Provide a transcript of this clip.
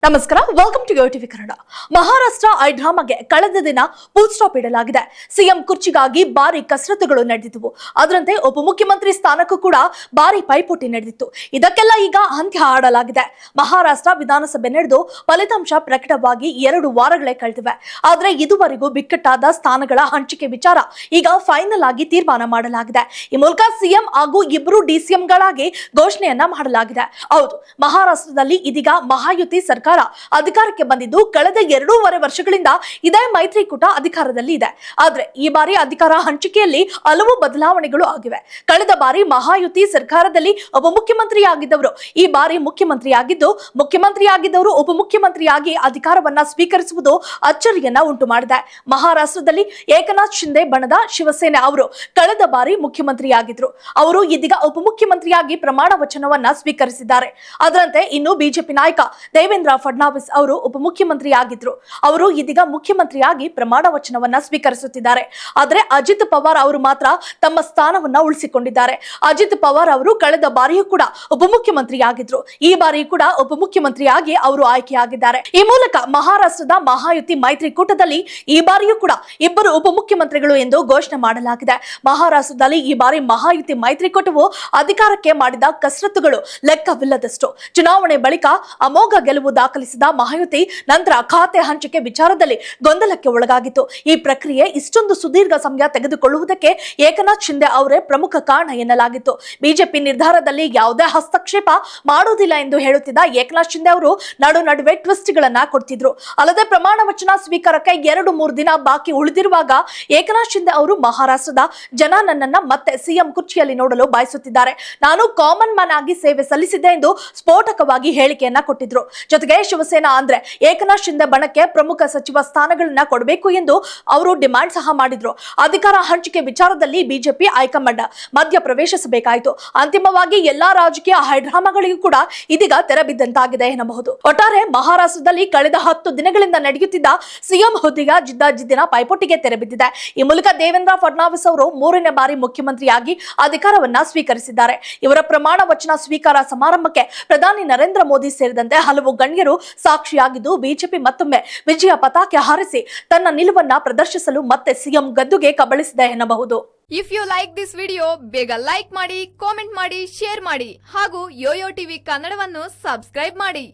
ನಮಸ್ಕಾರ, welcome to TV Kannada. Maharashtra ಐ ಡ್ರಾಮಾಗೆ ಕಳೆದ ದಿನ ಫುಲ್ ಸ್ಟಾಪ್ ಇಡಲಾಗಿದೆ. ಸಿಎಂ ಕುರ್ಚಿಗಾಗಿ ಭಾರಿ ಕಸರತ್ತುಗಳು ನಡೆದಿದ್ದವು. ಅದರಂತೆ ಉಪಮುಖ್ಯಮಂತ್ರಿ ಸ್ಥಾನಕ್ಕೂ ಕೂಡ ಭಾರಿ ಪೈಪೋಟಿ ನಡೆದಿತ್ತು. ಇದಕ್ಕೆಲ್ಲ ಈಗ ಅಂತ್ಯ ಹಾಡಲಾಗಿದೆ. ಮಹಾರಾಷ್ಟ್ರ ವಿಧಾನಸಭೆ ನಡೆದು ಫಲಿತಾಂಶ ಪ್ರಕಟವಾಗಿ 2 ವಾರಗಳೇ ಕಳೆದಿವೆ. ಆದರೆ ಇದುವರೆಗೂ ಬಿಕ್ಕಟ್ಟಾದ ಸ್ಥಾನಗಳ ಹಂಚಿಕೆ ವಿಚಾರ ಈಗ ಫೈನಲ್ ಆಗಿ ತೀರ್ಮಾನ ಮಾಡಲಾಗಿದೆ. ಈ ಮೂಲಕ ಸಿಎಂ ಹಾಗೂ ಇಬ್ಬರು ಡಿಸಿಎಂಗಳಾಗಿ ಘೋಷಣೆಯನ್ನ ಮಾಡಲಾಗಿದೆ. ಹೌದು, ಮಹಾರಾಷ್ಟ್ರದಲ್ಲಿ ಇದೀಗ ಮಹಾಯುತಿ ಸರ್ಕಾರ ಅಧಿಕಾರಕ್ಕೆ ಬಂದಿದ್ದು ಕಳೆದ 2.5 ವರ್ಷಗಳಿಂದ ಇದೇ ಮೈತ್ರಿಕೂಟ ಅಧಿಕಾರದಲ್ಲಿ ಇದೆ. ಆದ್ರೆ ಈ ಬಾರಿ ಅಧಿಕಾರ ಹಂಚಿಕೆಯಲ್ಲಿ ಹಲವು ಬದಲಾವಣೆಗಳು ಆಗಿವೆ. ಕಳೆದ ಬಾರಿ ಮಹಾಯುತಿ ಸರ್ಕಾರದಲ್ಲಿ ಉಪಮುಖ್ಯಮಂತ್ರಿಯಾಗಿದ್ದವರು ಈ ಬಾರಿ ಮುಖ್ಯಮಂತ್ರಿಯಾಗಿದ್ದವರು ಉಪಮುಖ್ಯಮಂತ್ರಿಯಾಗಿ ಅಧಿಕಾರವನ್ನ ಸ್ವೀಕರಿಸುವುದು ಅಚ್ಚರಿಯನ್ನ ಉಂಟು ಮಾಡಿದೆ. ಮಹಾರಾಷ್ಟ್ರದಲ್ಲಿ ಏಕನಾಥ್ ಶಿಂದೆ ಬಣದ ಶಿವಸೇನೆ ಅವರು ಕಳೆದ ಬಾರಿ ಮುಖ್ಯಮಂತ್ರಿಯಾಗಿದ್ರು. ಅವರು ಇದೀಗ ಉಪಮುಖ್ಯಮಂತ್ರಿಯಾಗಿ ಪ್ರಮಾಣ ವಚನವನ್ನ ಸ್ವೀಕರಿಸಿದ್ದಾರೆ. ಅದರಂತೆ ಇನ್ನು ಬಿಜೆಪಿ ನಾಯಕ ದೇವೇಂದ್ರ ಫಡ್ನವಿಸ್ ಅವರು ಉಪಮುಖ್ಯಮಂತ್ರಿಯಾಗಿದ್ರು. ಅವರು ಇದೀಗ ಮುಖ್ಯಮಂತ್ರಿಯಾಗಿ ಪ್ರಮಾಣ ವಚನವನ್ನ ಸ್ವೀಕರಿಸುತ್ತಿದ್ದಾರೆ. ಆದರೆ ಅಜಿತ್ ಪವಾರ್ ಅವರು ಮಾತ್ರ ತಮ್ಮ ಸ್ಥಾನವನ್ನ ಉಳಿಸಿಕೊಂಡಿದ್ದಾರೆ. ಅಜಿತ್ ಪವಾರ್ ಅವರು ಕಳೆದ ಬಾರಿಯೂ ಕೂಡ ಉಪಮುಖ್ಯಮಂತ್ರಿಯಾಗಿದ್ರು. ಈ ಬಾರಿ ಕೂಡ ಉಪಮುಖ್ಯಮಂತ್ರಿಯಾಗಿ ಅವರು ಆಯ್ಕೆಯಾಗಿದ್ದಾರೆ. ಈ ಮೂಲಕ ಮಹಾರಾಷ್ಟ್ರದ ಮಹಾಯುತಿ ಮೈತ್ರಿಕೂಟದಲ್ಲಿ ಈ ಬಾರಿಯೂ ಕೂಡ ಇಬ್ಬರು ಉಪಮುಖ್ಯಮಂತ್ರಿಗಳು ಎಂದು ಘೋಷಣೆ ಮಾಡಲಾಗಿದೆ. ಮಹಾರಾಷ್ಟ್ರದಲ್ಲಿ ಈ ಬಾರಿ ಮಹಾಯುತಿ ಮೈತ್ರಿಕೂಟವು ಅಧಿಕಾರಕ್ಕೆ ಮಾಡಿದ ಕಸರತ್ತುಗಳು ಲೆಕ್ಕವಿಲ್ಲದಷ್ಟು. ಚುನಾವಣೆ ಬಳಿಕ ಅಮೋಘ ಗೆಲುವು ದಾಖಲಿಸಿದ ಮಹಾಯುತಿ ನಂತರ ಖಾತೆ ಹಂಚಿಕೆ ವಿಚಾರದಲ್ಲಿ ಗೊಂದಲಕ್ಕೆ ಒಳಗಾಗಿತ್ತು. ಈ ಪ್ರಕ್ರಿಯೆ ಇಷ್ಟೊಂದು ಸುದೀರ್ಘ ಸಮಯ ತೆಗೆದುಕೊಳ್ಳುವುದಕ್ಕೆ ಏಕನಾಥ್ ಶಿಂದೆ ಅವರೇ ಪ್ರಮುಖ ಕಾರಣ ಎನ್ನಲಾಗಿತ್ತು. ಬಿಜೆಪಿ ನಿರ್ಧಾರದಲ್ಲಿ ಯಾವುದೇ ಹಸ್ತಕ್ಷೇಪ ಮಾಡುವುದಿಲ್ಲ ಎಂದು ಹೇಳುತ್ತಿದ್ದ ಏಕನಾಥ್ ಶಿಂದೆ ಅವರು ನಡುವೆ ಟ್ವಿಸ್ಟ್ ಗಳನ್ನ ಕೊಡ್ತಿದ್ರು. ಅಲ್ಲದೆ ಪ್ರಮಾಣ ವಚನ ಸ್ವೀಕಾರಕ್ಕೆ 2-3 ದಿನ ಬಾಕಿ ಉಳಿದಿರುವಾಗ ಏಕನಾಥ್ ಶಿಂದೆ ಅವರು ಮಹಾರಾಷ್ಟ್ರದ ಜನ ನನ್ನನ್ನ ಮತ್ತೆ ಸಿಎಂ ಕುರ್ಚಿಯಲ್ಲಿ ನೋಡಲು ಬಯಸುತ್ತಿದ್ದಾರೆ, ನಾನು ಕಾಮನ್ ಮ್ಯಾನ್ ಆಗಿ ಸೇವೆ ಸಲ್ಲಿಸಿದ್ದೆ ಎಂದು ಸ್ಫೋಟಕವಾಗಿ ಹೇಳಿಕೆಯನ್ನ ಕೊಟ್ಟಿದ್ರು. ಜೊತೆಗೆ ಶಿವಸೇನಾ ಅಂದ್ರೆ ಏಕನಾಥ್ ಶಿಂದೆ ಬಣಕ್ಕೆ ಪ್ರಮುಖ ಸಚಿವ ಸ್ಥಾನಗಳನ್ನ ಕೊಡಬೇಕು ಎಂದು ಅವರು ಡಿಮಾಂಡ್ ಸಹ ಮಾಡಿದ್ರು. ಅಧಿಕಾರ ಹಂಚಿಕೆ ವಿಚಾರದಲ್ಲಿ ಬಿಜೆಪಿ ಹೈಕಮಾಂಡ್ ಮಧ್ಯ ಪ್ರವೇಶಿಸಬೇಕಾಯಿತು. ಅಂತಿಮವಾಗಿ ಎಲ್ಲಾ ರಾಜಕೀಯ ಹೈಡ್ರಾಮಾಗಳಿಗೂ ಕೂಡ ಇದೀಗ ತೆರೆ ಬಿದ್ದಂತಾಗಿದೆ ಎನ್ನಬಹುದು. ಒಟ್ಟಾರೆ ಮಹಾರಾಷ್ಟ್ರದಲ್ಲಿ ಕಳೆದ 10 ದಿನಗಳಿಂದ ನಡೆಯುತ್ತಿದ್ದ ಸಿಎಂ ಹುದ್ದೆಯ ಜಿದ್ದಾಜಿದ್ದಿನ ಪೈಪೋಟಿಗೆ ತೆರೆ ಬಿದ್ದಿದೆ. ಈ ಮೂಲಕ ದೇವೇಂದ್ರ ಫಡ್ನವಿಸ್ ಅವರು 3ನೇ ಬಾರಿ ಮುಖ್ಯಮಂತ್ರಿಯಾಗಿ ಅಧಿಕಾರವನ್ನ ಸ್ವೀಕರಿಸಿದ್ದಾರೆ. ಇವರ ಪ್ರಮಾಣ ವಚನ ಸ್ವೀಕಾರ ಸಮಾರಂಭಕ್ಕೆ ಪ್ರಧಾನಿ ನರೇಂದ್ರ ಮೋದಿ ಸೇರಿದಂತೆ ಹಲವು ಗಣ್ಯರು ಸಾಕ್ಷಿಯಾಗಿದ್ದು ಬಿಜೆಪಿ ಮತ್ತೊಮ್ಮೆ ವಿಜಯ ಪತಾಕೆ ಹಾರಿಸಿ ತನ್ನ ನಿಲುವನ್ನ ಪ್ರದರ್ಶಿಸಲು ಮತ್ತೆ ಸಿಎಂ ಗದ್ದುಗೆ ಕಬಳಿಸಿದೆ ಎನ್ನಬಹುದು. If you like this video ಬೇಗ ಲೈಕ್ ಮಾಡಿ, ಕಾಮೆಂಟ್ ಮಾಡಿ, ಶೇರ್ ಮಾಡಿ ಹಾಗೂ ಯೋಯೋ ಟಿವಿ ಕನ್ನಡವನ್ನು ಸಬ್ಸ್ಕ್ರೈಬ್ ಮಾಡಿ.